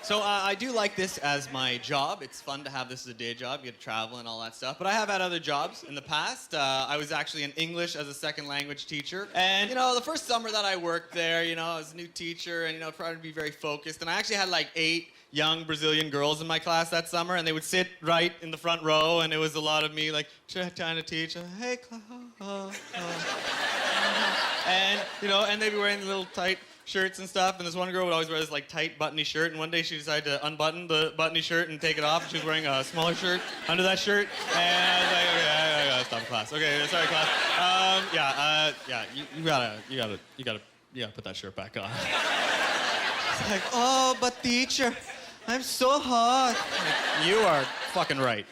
So I do like this as my job. It's fun to have this as a day job. You get to travel and all that stuff. But I have had other jobs in the past. I was actually an English as a second language teacher. And, the first summer that I worked there, I was a new teacher and, trying to be very focused. And I actually had like 8 young Brazilian girls in my class that summer. And they would sit right in the front row. And it was a lot of me like trying to teach. Hey, class. And, and they'd be wearing little tight shirts and stuff, and this one girl would always wear this like tight buttony shirt, and one day she decided to unbutton the buttony shirt and take it off, and she was wearing a smaller shirt under that shirt, and I was like, okay, I gotta stop class. Okay, sorry class. You gotta put that shirt back on. It's like, oh, but teacher, I'm so hot. Like, you are fucking right.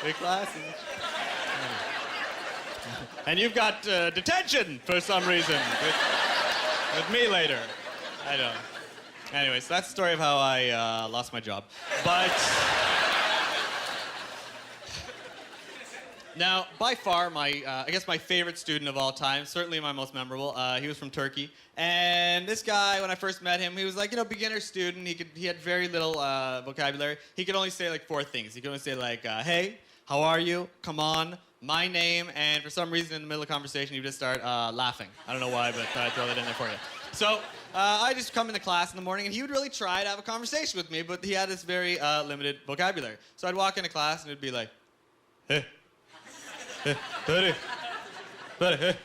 Hey, class. And you've got detention for some reason with me later. I don't. Anyways, that's the story of how I lost my job. But now, by far, I guess my favorite student of all time, certainly my most memorable, he was from Turkey. And this guy, when I first met him, he was like, beginner student. He had very little vocabulary. He could only say like 4 things. He could only say like, hey, how are you? Come on. My name, and for some reason in the middle of the conversation, you just start laughing. I don't know why, but I throw that in there for you. So I just come into class in the morning, and he would really try to have a conversation with me, but he had this very limited vocabulary. So I'd walk into class, and it'd be like, hey, Perry, hey,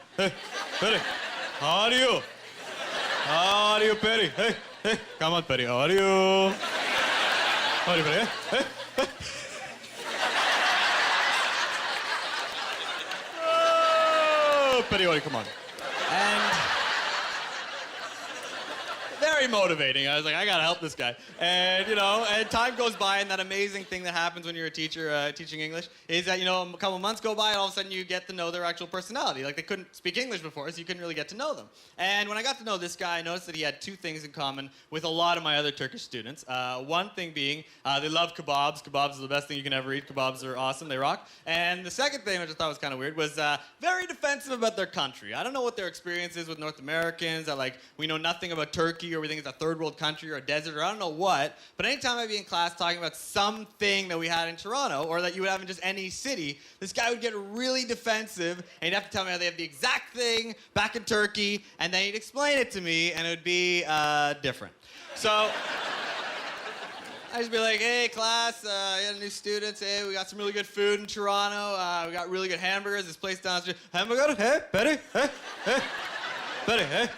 Perry, how are you? How are you, Perry? Hey, come on, Perry, how are you? How are you, Perry? Hey. Periodic, come on. And very motivating. I was like, I gotta help this guy. And, and time goes by, and that amazing thing that happens when you're a teacher teaching English is that, a couple months go by, and all of a sudden you get to know their actual personality. Like, they couldn't speak English before, so you couldn't really get to know them. And when I got to know this guy, I noticed that he had 2 things in common with a lot of my other Turkish students. One thing being, they love kebabs. Kebabs are the best thing you can ever eat. Kebabs are awesome. They rock. And the second thing, which I thought was kind of weird, was very defensive about their country. I don't know what their experience is with North Americans, that, like, we know nothing about Turkey, or we think it's a third world country or a desert, or I don't know what, but anytime I'd be in class talking about something that we had in Toronto, or that you would have in just any city, this guy would get really defensive, and he'd have to tell me how they have the exact thing back in Turkey, and then he'd explain it to me, and it would be different. So I'd just be like, hey, class, I got new students. Hey, we got some really good food in Toronto. We got really good hamburgers. This place down the street. Hamburger? Hey, Betty? Hey, hey. Betty, hey.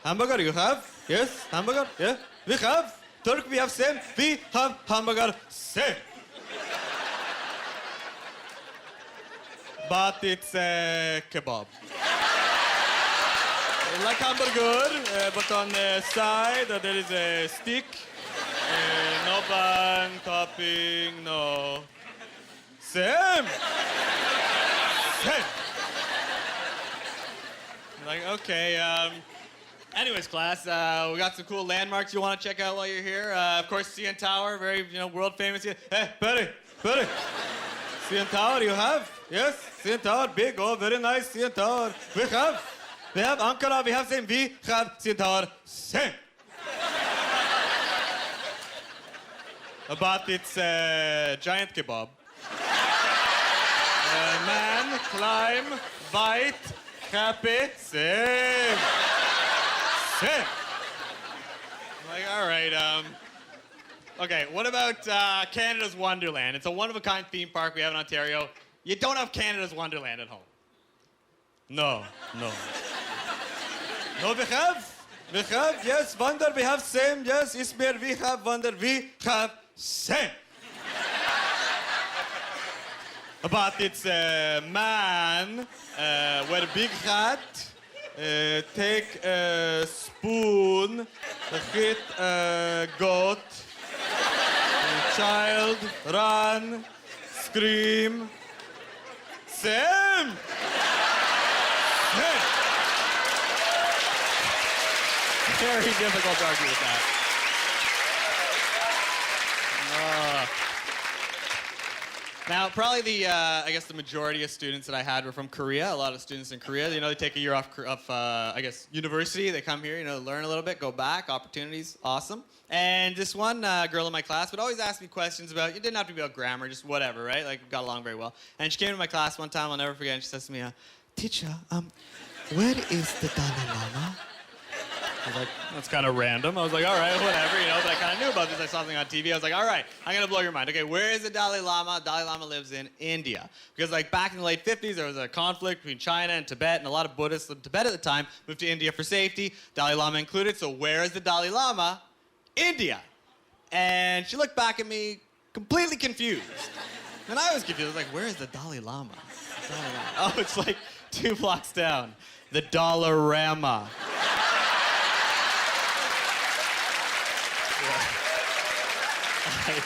Hamburger you have? Yes, hamburger? Yeah. We have. Turk, we have same. We have hamburger same. But it's a kebab. Like hamburger, but on the side there is a stick. No bun, topping, no. Same. Same. Like, okay, anyways, class, we got some cool landmarks you want to check out while you're here. Of course, CN Tower, very, world famous. Hey, Perry, CN Tower you have? Yes, CN Tower, big, oh, very nice CN Tower. We have Ankara, we have same, we have CN Tower, same. But it's a giant kebab. Man, climb, bite, happy, same. Same. Like, all right, okay, what about Canada's Wonderland? It's a one-of-a-kind theme park we have in Ontario. You don't have Canada's Wonderland at home. No. No, we have, yes, Wonder, we have same, yes, Ismir, we have Wonder, we have same. But it's a man with a big hat, take a spoon, hit a goat, a child, run, scream, same. Same. Very difficult to argue with that. Now, probably I guess the majority of students that I had were from Korea. A lot of students in Korea, they take a year off I guess, university. They come here, learn a little bit, go back, opportunities, awesome. And this one girl in my class would always ask me questions about, it didn't have to be about grammar, just whatever, right? Like, we got along very well. And she came to my class one time, I'll never forget, and she says to me, teacher, where is the Dalai Lama? I was like, that's kind of random. I was like, all right, whatever, but I kind of knew about this. I saw something on TV. I was like, all right, I'm going to blow your mind. Okay, where is the Dalai Lama? Dalai Lama lives in India. Because, back in the late 50s, there was a conflict between China and Tibet, and a lot of Buddhists in Tibet at the time moved to India for safety, Dalai Lama included. So where is the Dalai Lama? India. And she looked back at me completely confused. And I was confused. I was like, where is the Dalai Lama? Dalai Lama. Oh, it's 2 blocks down. The Dollarama. Yeah.